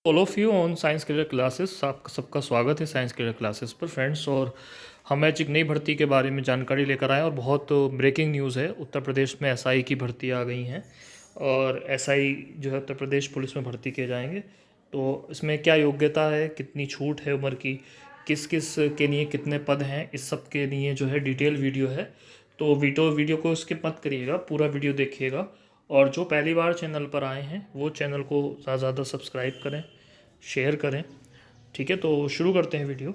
All of you on science career classes. आपका सबका स्वागत है साइंस करियर क्लासेस पर फ्रेंड्स। और हम आज एक नई भर्ती के बारे में जानकारी लेकर आए और बहुत ब्रेकिंग न्यूज़ है। उत्तर प्रदेश में एसआई की भर्ती आ गई हैं और एसआई जो है उत्तर प्रदेश पुलिस में भर्ती किए जाएंगे। तो इसमें क्या योग्यता है, कितनी छूट है उम्र की, किस किस के लिए कितने पद हैं, इस सब के लिए जो है डिटेल वीडियो है। तो वीडियो को स्किप मत करिएगा, पूरा वीडियो देखिएगा। और जो पहली बार चैनल पर आए हैं वो चैनल को ज़्यादा से ज़्यादा सब्सक्राइब करें, शेयर करें। ठीक है, तो शुरू करते हैं वीडियो।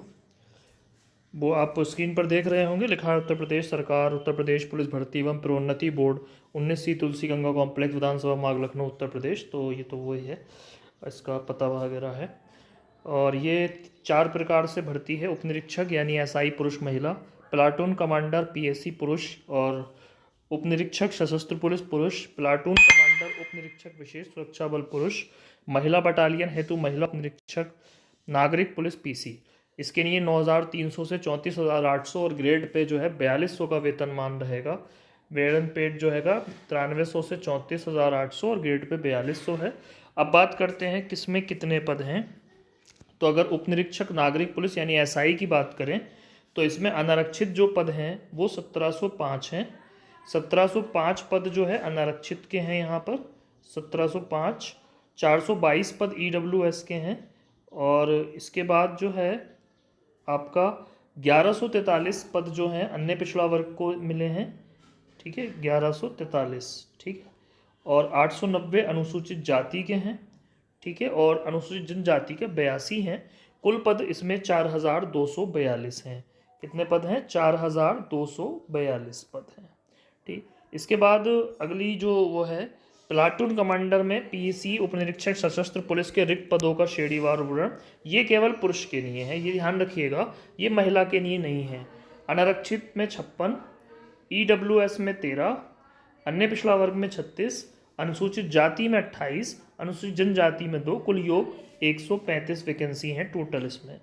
वो आप स्क्रीन पर देख रहे होंगे, लिखा है उत्तर प्रदेश सरकार, उत्तर प्रदेश पुलिस भर्ती एवं प्रोन्नति बोर्ड, 19 सी तुलसी गंगा कॉम्प्लेक्स, विधानसभा मार्ग, लखनऊ, उत्तर प्रदेश। तो ये तो वही है, इसका पता वगैरह है। और ये 4 प्रकार से भर्ती है। उपनिरीक्षक यानी एसआई पुरुष महिला, प्लाटून कमांडर पीएससी पुरुष और उपनिरीक्षक सशस्त्र पुलिस पुरुष, प्लाटून कमांडर उपनिरीक्षक विशेष सुरक्षा बल पुरुष, महिला बटालियन हेतु महिला उपनिरीक्षक नागरिक पुलिस पीसी। इसके लिए 9,300 से 34,800 और ग्रेड पे जो है 4200 का वेतनमान रहेगा। वेतन पेड जो हैगा 9300 से 34,800 और ग्रेड पे 4200 है। अब बात करते हैं किसमें कितने पद हैं। तो अगर उपनिरीक्षक नागरिक पुलिस यानी एसआई की बात करें तो इसमें अनारक्षित जो पद हैं वो 1705 हैं। 1705 पद जो है अनारक्षित के हैं यहाँ पर 1705। 422 पद ईडब्ल्यूएस के हैं। और इसके बाद जो है आपका 1143 पद जो हैं अन्य पिछड़ा वर्ग को मिले हैं। ठीक है, 1143। ठीक है, और 890 अनुसूचित जाति के हैं। ठीक है, और अनुसूचित जनजाति के 82 हैं। कुल पद इसमें 4,242 हैं। कितने पद हैं? 4,242 पद हैं। ठीक, इसके बाद अगली जो वो है प्लाटून कमांडर में पीसी उपनिरीक्षक सशस्त्र पुलिस के रिक्त पदों का श्रेणीवार विवरण। ये केवल पुरुष के लिए है, ये ध्यान रखिएगा, ये महिला के लिए नहीं है। अनारक्षित में 56, ईडब्ल्यूएस में 13, अन्य पिछड़ा वर्ग में 36, अनुसूचित जाति में 28, अनुसूचित जनजाति में 2, कुल योग 135 वैकेंसी हैं टोटल इसमें।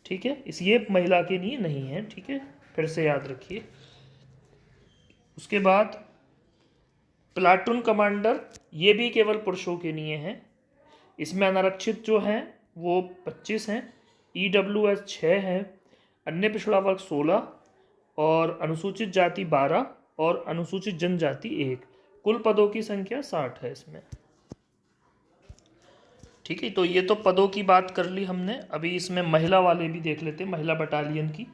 ठीक है, इस ये महिला के लिए नहीं है। ठीक है, फिर से याद रखिए। उसके बाद प्लाटून कमांडर, ये भी केवल पुरुषों के लिए है। इसमें अनारक्षित जो हैं वो 25 हैं, ईडब्ल्यूएस 6 है, अन्य पिछड़ा वर्ग 16 और अनुसूचित जाति 12 और अनुसूचित जनजाति 1। कुल पदों की संख्या 60 है इसमें। ठीक है, तो ये तो पदों की बात कर ली हमने। अभी इसमें महिला वाले भी देख लेते हैं, महिला बटालियन की।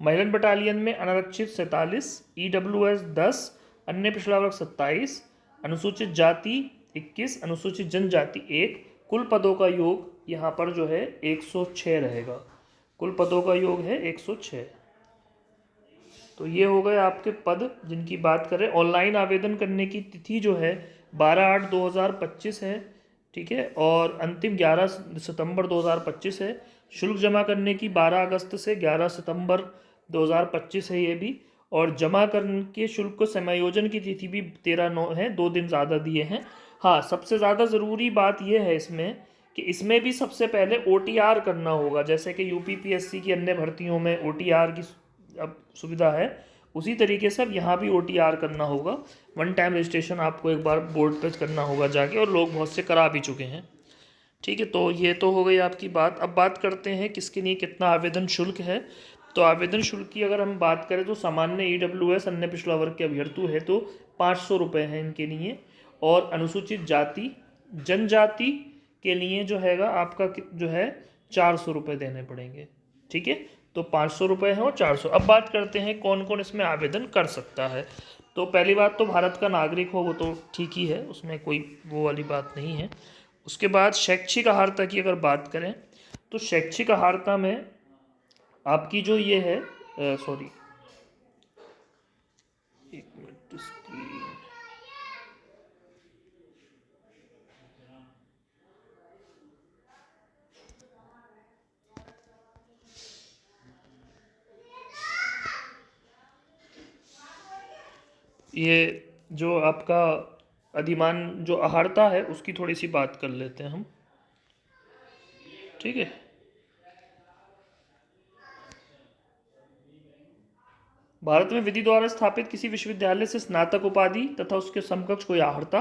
महिला बटालियन में अनारक्षित 47, ईडब्ल्यूएस 10, अन्य पिछड़ा वर्ग 27, अनुसूचित जाति 21, अनुसूचित जनजाति 1। कुल पदों का योग यहाँ पर जो है 106 रहेगा। कुल पदों का योग है 106। तो ये हो गए आपके पद जिनकी बात करें। ऑनलाइन आवेदन करने की तिथि जो है 12/8/2025 है। ठीक है, और अंतिम 11 सितंबर 2025 है। शुल्क जमा करने की 12 अगस्त से 11 सितंबर 2025 है ये भी। और जमा करने के शुल्क को समायोजन की तिथि भी 13/9 है, 2 दिन ज़्यादा दिए हैं। हाँ, सबसे ज़्यादा ज़रूरी बात यह है इसमें कि इसमें भी सबसे पहले ओटीआर करना होगा। जैसे कि यूपीपीएससी की अन्य भर्तियों में ओटीआर की अब सुविधा है, उसी तरीके से अब यहाँ भी ओटीआर करना होगा। वन टाइम रजिस्ट्रेशन आपको एक बार बोर्ड पे करना होगा जाके, और लोग बहुत से करा भी चुके हैं। ठीक है, तो ये तो हो गई आपकी बात। अब बात करते हैं किसके लिए कितना आवेदन शुल्क है। तो आवेदन शुल्क की अगर हम बात करें तो सामान्य ईडब्ल्यूएस अन्य पिछड़ा वर्ग के अभ्यर्थी है तो 500 रुपये हैं इनके लिए। और अनुसूचित जाति जनजाति के लिए जो हैगा आपका जो है 400 रुपये देने पड़ेंगे। ठीक है, तो 500 रुपये हैं और 400। अब बात करते हैं कौन कौन इसमें आवेदन कर सकता है। तो पहली बात तो भारत का नागरिक हो, वो तो ठीक ही है, उसमें कोई वो वाली बात नहीं है। उसके बाद शैक्षिक अर्हता की अगर बात करें तो शैक्षिक अर्हता में आपकी जो ये है सॉरी, एक मिनट, स्क्रीन ये जो आपका अधिमान जो अहारता है उसकी थोड़ी सी बात कर लेते हैं हम। ठीक है, भारत में विधि द्वारा स्थापित किसी विश्वविद्यालय से स्नातक उपाधि तथा उसके समकक्ष कोई अहारता,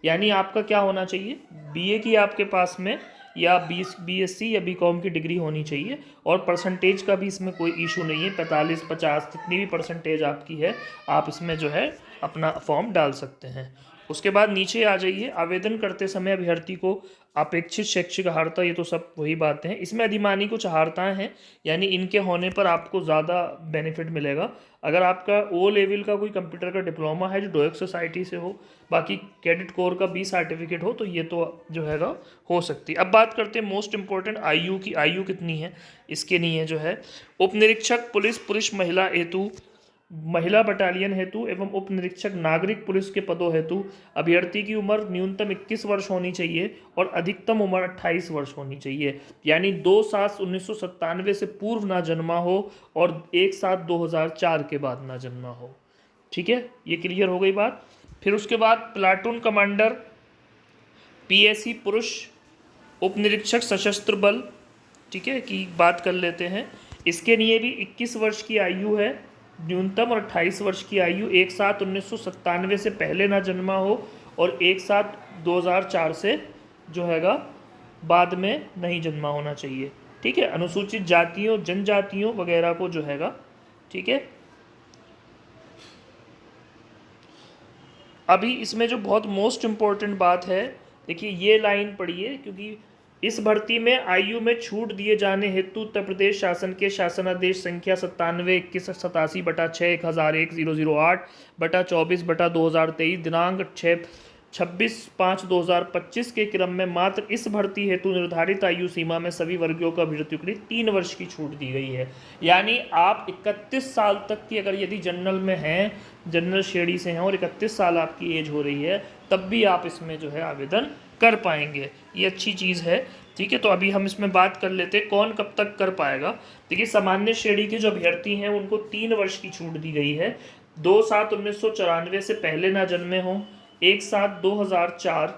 यानी आपका क्या होना चाहिए, बीए की आपके पास में या बीएससी या बीकॉम की डिग्री होनी चाहिए। और परसेंटेज का भी इसमें कोई इशू नहीं है, 45 50 जितनी भी परसेंटेज आपकी है आप इसमें जो है अपना फॉर्म डाल सकते हैं। उसके बाद नीचे आ जाइए, आवेदन करते समय अभ्यर्थी को अपेक्षित शैक्षिक अर्हता, ये तो सब वही बातें हैं। इसमें अधिमानी कुछ अर्हताएं हैं, यानी इनके होने पर आपको ज़्यादा बेनिफिट मिलेगा। अगर आपका ओ लेवल का कोई कंप्यूटर का डिप्लोमा है जो डोएक सोसाइटी से हो, बाकी कैडेट कोर का बी सर्टिफिकेट हो, तो ये तो जो हैगा हो सकती है। अब बात करते हैं मोस्ट इंपॉर्टेंट आयु की। आयु कितनी है इसके लिए जो है, उप निरीक्षक पुलिस पुरुष महिला हेतु, महिला बटालियन हेतु एवं उप निरीक्षक नागरिक पुलिस के पदों हेतु अभ्यर्थी की उम्र न्यूनतम 21 वर्ष होनी चाहिए और अधिकतम उम्र 28 वर्ष होनी चाहिए। यानी 2/7/1997 से पूर्व ना जन्मा हो और 1/7/2004 के बाद ना जन्मा हो। ठीक है, ये क्लियर हो गई बात। फिर उसके बाद प्लाटून कमांडर पीएसी पुरुष उप निरीक्षक सशस्त्र बल, ठीक है, की बात कर लेते हैं। इसके लिए भी 21 वर्ष की आयु है न्यूनतम और 28 वर्ष की आयु, 1/7/1997 से पहले ना जन्मा हो और 1/7/2004 से जो हैगा बाद में नहीं जन्मा होना चाहिए। ठीक है, अनुसूचित जातियों जनजातियों वगैरह को जो हैगा, ठीक है। अभी इसमें जो बहुत मोस्ट इम्पॉर्टेंट बात है, देखिए ये लाइन पढ़िए, क्योंकि इस भर्ती में आयु में छूट दिए जाने हेतु उत्तर प्रदेश शासन के शासनादेश संख्या 97/2187/1008/24/2023 दिनांक 26/5/2025 के क्रम में मात्र इस भर्ती हेतु निर्धारित आयु सीमा में सभी वर्गों का अभ्यर्थियों के लिए 3 वर्ष की छूट दी गई है। यानी आप 31 साल तक की अगर यदि जनरल में हैं, जनरल श्रेणी से हैं और 31 साल आपकी एज हो रही है, तब भी आप इसमें जो है आवेदन कर पाएंगे। ये अच्छी चीज़ है। ठीक है, तो अभी हम इसमें बात कर लेते हैं कौन कब तक कर पाएगा। देखिए सामान्य श्रेणी के जो अभ्यर्थी हैं उनको 3 वर्ष की छूट दी गई है। 2/7/1994 से पहले ना जन्मे हों, 1/7/2004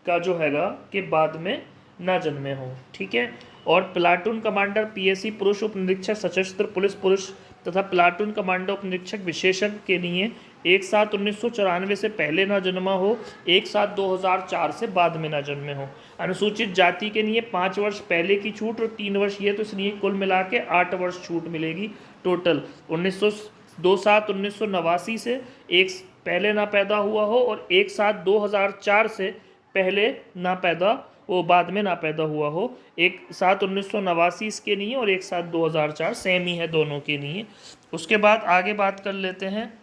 का जो हैगा के बाद में ना जन्मे हों। ठीक है, और प्लाटून कमांडर पीएसी पुरुष उप निरीक्षक सशस्त्र पुलिस पुरुष तथा प्लाटून कमांडर उप निरीक्षक विशेषज्ञ के लिए 1/7/1994 से पहले ना जन्मा हो, 1/7/2004 से बाद में ना जन्मे हो। अनुसूचित जाति के लिए 5 वर्ष पहले की छूट और 3 वर्ष ये, तो इसलिए कुल मिला के 8 वर्ष छूट मिलेगी टोटल। 2/7/1989 से एक पहले ना पैदा हुआ हो और 1/7/2004 से पहले ना पैदा वो बाद में ना पैदा हुआ हो। 1/7/1989 इसके लिए और 1/7/2004 सेम ही है दोनों के लिए। उसके बाद आगे बात कर लेते हैं,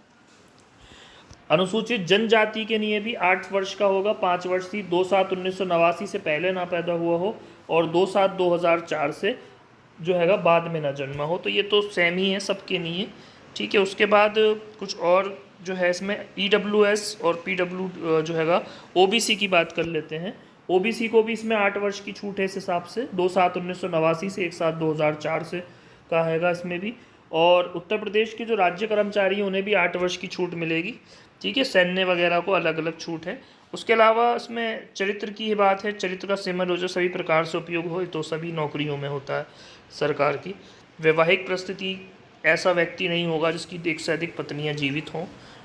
अनुसूचित जनजाति के लिए भी 8 वर्ष का होगा, 5 वर्ष थी। 2/7/1989 से पहले ना पैदा हुआ हो और 2/7/2004 से जो हैगा बाद में ना जन्मा हो, तो ये तो सेम ही है सबके लिए। ठीक है, उसके बाद कुछ और जो है इसमें ईडब्ल्यूएस और पीडब्ल्यू जो हैगा ओबीसी की बात कर लेते हैं। ओबीसी को भी इसमें 8 वर्ष की छूट है इस हिसाब से, 2/7/1989 से 1/7/2004 से का हैगा इसमें भी। और उत्तर प्रदेश के जो राज्य कर्मचारी हैं उन्हें भी 8 वर्ष की छूट मिलेगी। ठीक है, सैन्य वगैरह को अलग अलग छूट है। उसके अलावा इसमें चरित्र की ही बात है, चरित्र का सेमन रोजर सभी प्रकार से उपयोग हो, तो सभी नौकरियों में होता है सरकार की। वैवाहिक परिस्थिति, ऐसा व्यक्ति नहीं होगा जिसकी एक से अधिक पत्नियां जीवित हों।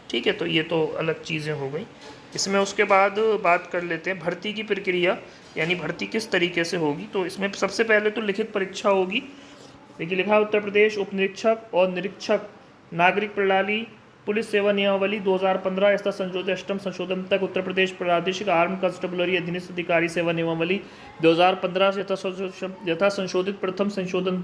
ठीक है, तो ये तो अलग चीज़ें हो गई इसमें। उसके बाद बात कर लेते हैं भर्ती की प्रक्रिया, यानी भर्ती किस तरीके से होगी। तो इसमें सबसे पहले तो लिखित परीक्षा होगी। देखिए लिखा उत्तर प्रदेश उप निरीक्षक और निरीक्षक नागरिक प्रणाली पुलिस सेवा नियमावली 2015 यथा संशोधित 8म संशोधन तक उत्तर प्रदेश प्रादेशिक आर्म कांस्टेबलरी अधीनस्थ अधिकारी सेवा नियमावली 2015 से यथा संशोधित प्रथम संशोधन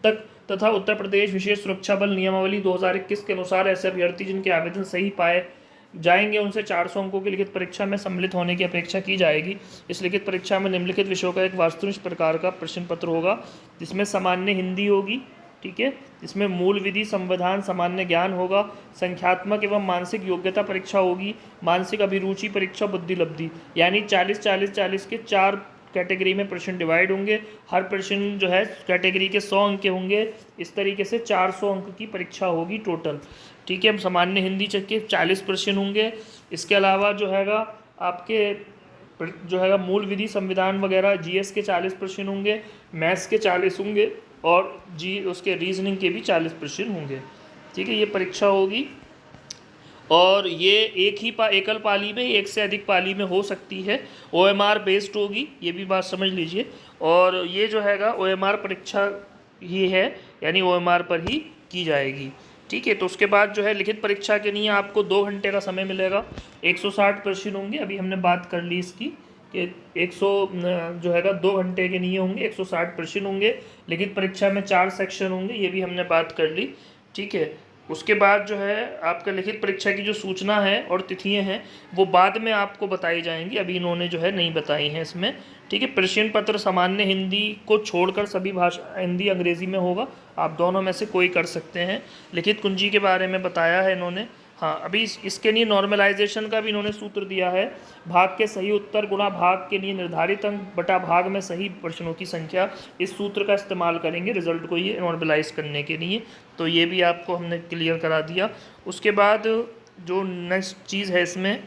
तक तथा उत्तर प्रदेश विशेष सुरक्षा बल नियमावली 2021 के अनुसार ऐसे अभ्यर्थी जिनके आवेदन सही पाए जाएंगे उनसे 400 अंकों की लिखित परीक्षा में सम्मिलित होने की अपेक्षा की जाएगी। इस लिखित परीक्षा में निम्नलिखित विषयों का एक वास्तुनिष्ठ प्रकार का प्रश्न पत्र होगा, जिसमें सामान्य हिंदी होगी। ठीक है, जिसमें मूल विधि संविधान सामान्य ज्ञान होगा, संख्यात्मक एवं मानसिक योग्यता परीक्षा होगी, मानसिक अभिरुचि परीक्षा बुद्धि लब्धि, यानी 40-40-40 के 4 कैटेगरी में प्रश्न डिवाइड होंगे। हर प्रश्न जो है कैटेगरी के 100 अंक के होंगे। इस तरीके से 400 अंक की परीक्षा होगी टोटल। ठीक है, सामान्य हिंदी के 40 प्रश्न होंगे। इसके अलावा जो हैगा आपके जो हैगा मूल विधि संविधान वगैरह जीएस के 40 प्रश्न होंगे, मैथ्स के 40 होंगे और उसके रीजनिंग के भी 40 प्रश्न होंगे। ठीक है, ये परीक्षा होगी और ये एकल पाली में, एक से अधिक पाली में हो सकती है। ओएमआर बेस्ड होगी, ये भी बात समझ लीजिए। और ये जो हैगा OMR परीक्षा ही है, यानी OMR पर ही की जाएगी। ठीक है, तो उसके बाद जो है लिखित परीक्षा के लिए आपको 2 घंटे का समय मिलेगा। 160 प्रश्न होंगे, अभी हमने बात कर ली इसकी कि 100 जो हैगा 2 घंटे के लिए होंगे, 160 प्रश्न होंगे। लिखित परीक्षा में 4 सेक्शन होंगे, ये भी हमने बात कर ली। ठीक है, उसके बाद जो है आपका लिखित परीक्षा की जो सूचना है और तिथियां हैं वो बाद में आपको बताई जाएंगी, अभी इन्होंने जो है नहीं बताई हैं इसमें। ठीक है, प्रश्न पत्र सामान्य हिंदी को छोड़कर सभी भाषा, हिंदी अंग्रेजी में होगा, आप दोनों में से कोई कर सकते हैं। लिखित कुंजी के बारे में बताया है इन्होंने। हाँ, अभी इसके लिए नॉर्मलाइजेशन का भी इन्होंने सूत्र दिया है। भाग के सही उत्तर गुणा भाग के लिए निर्धारित अंक बटा भाग में सही प्रश्नों की संख्या, इस सूत्र का इस्तेमाल करेंगे रिजल्ट को ये नॉर्मलाइज करने के लिए। तो ये भी आपको हमने क्लियर करा दिया। उसके बाद जो नेक्स्ट चीज़ है इसमें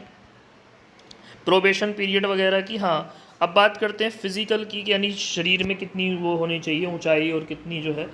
प्रोबेशन पीरियड वगैरह की। हाँ, अब बात करते हैं फिजिकल की, यानी शरीर में कितनी वो होनी चाहिए ऊंचाई और कितनी जो है।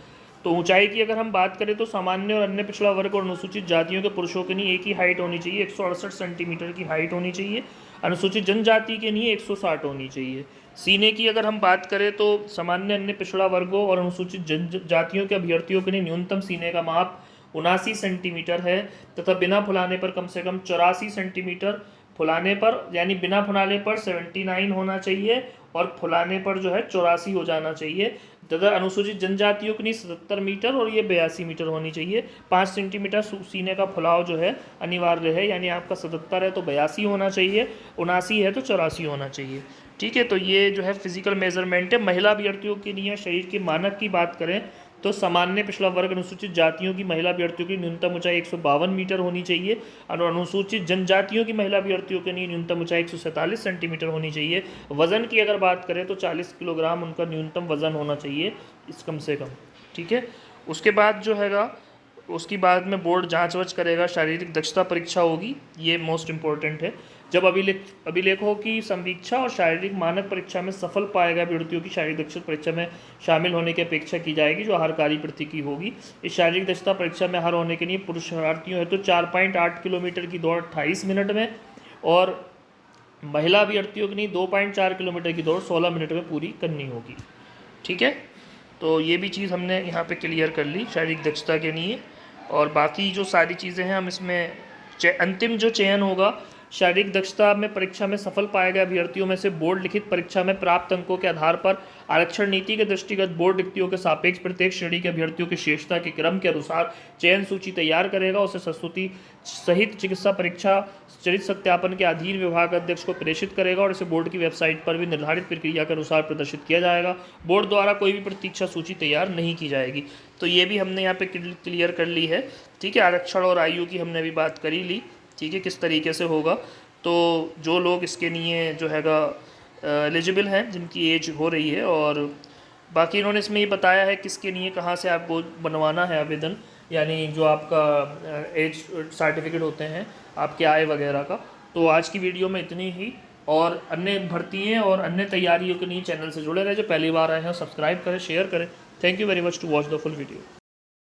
तो ऊंचाई की अगर हम बात करें तो सामान्य और अन्य पिछड़ा वर्ग और अनुसूचित जातियों के पुरुषों के लिए एक ही हाइट होनी चाहिए, 168 सेंटीमीटर की हाइट होनी चाहिए। अनुसूचित जनजाति के लिए 160 होनी चाहिए। सीने की अगर हम बात करें तो सामान्य अन्य पिछड़ा वर्गों और अनुसूचित जनजातियों के अभ्यर्थियों के लिए न्यूनतम सीने का माप 79 सेंटीमीटर है, तथा बिना फुलाने पर कम से कम 84 सेंटीमीटर, फुलाने पर यानी बिना फुलाने पर 79 होना चाहिए और फुलाने पर जो है 84 हो जाना चाहिए। तथा अनुसूचित जनजातियों के लिए 77 मीटर और ये 82 मीटर होनी चाहिए। 5 सेंटीमीटर सीने का फुलाव जो है अनिवार्य है, यानी आपका 77 है तो 82 होना चाहिए, 79 है तो 84 होना चाहिए। ठीक है, तो ये जो है फिजिकल मेजरमेंट है। महिला अभ्यर्थियों के लिए शरीर के मानक की बात करें तो सामान्य पिछड़ा वर्ग अनुसूचित जातियों की महिला अभ्यर्थियों की न्यूनतम ऊंचाई 152 मीटर होनी चाहिए और अनुसूचित जनजातियों की महिला अभ्यर्थियों के लिए न्यूनतम ऊंचाई 147 सेंटीमीटर होनी चाहिए। वजन की अगर बात करें तो 40 किलोग्राम उनका न्यूनतम वजन होना चाहिए इस कम से कम। ठीक है, उसके बाद जो हैगा उसकी बाद में बोर्ड जांच वाच करेगा, शारीरिक दक्षता परीक्षा होगी, ये मोस्ट इंपॉर्टेंट है। जब अभिलेखों की संवीक्षा और शारीरिक मानक परीक्षा में सफल पाए गए अभ्यर्थियों की शारीरिक दक्षता परीक्षा में शामिल होने की अपेक्षा की जाएगी, जो आहारकारी प्रति की होगी। इस शारीरिक दक्षता परीक्षा में हार होने के लिए पुरुषार्थियों हेतु 4.8 किलोमीटर की दौड़ 28 मिनट में और महिला अभ्यर्थियों के लिए 2.4 किलोमीटर की दौड़ 16 मिनट में पूरी करनी होगी। ठीक है, तो ये भी चीज़ हमने यहाँ पे क्लियर कर ली शारीरिक दक्षता के लिए। और बाकी जो सारी चीज़ें हैं हम इसमें अंतिम जो चयन होगा शारीरिक दक्षता में परीक्षा में सफल पाए गए अभ्यर्थियों में से बोर्ड लिखित परीक्षा में प्राप्त अंकों के आधार पर आरक्षण नीति के दृष्टिगत बोर्ड रिक्तियों के सापेक्ष प्रत्येक श्रेणी के अभ्यर्थियों की शेषता के क्रम के अनुसार चयन सूची तैयार करेगा, उसे संस्तुति सहित चिकित्सा परीक्षा चरित्र सत्यापन के अधीन विभाग अध्यक्ष को प्रेषित करेगा और इसे बोर्ड की वेबसाइट पर भी निर्धारित प्रक्रिया के अनुसार प्रदर्शित किया जाएगा। बोर्ड द्वारा कोई भी प्रतीक्षा सूची तैयार नहीं की जाएगी। तो ये भी हमने यहाँ पे क्लियर कर ली है। ठीक है, आरक्षण और आयु की हमने भी बात कर ही ली। ठीक है, किस तरीके से होगा, तो जो लोग इसके लिए जो हैगा एलिजिबल हैं, जिनकी एज हो रही है, और बाकी इन्होंने इसमें ये बताया है किसके लिए कहाँ से आपको बनवाना है आवेदन, यानी जो आपका एज सर्टिफिकेट होते हैं आपके आय वगैरह का। तो आज की वीडियो में इतनी ही, और अन्य भर्तियाँ और अन्य तैयारियों के लिए चैनल से जुड़े रहे। जो पहली बार आए हैं सब्सक्राइब करें, शेयर करें। Thank you very much to watch the full video.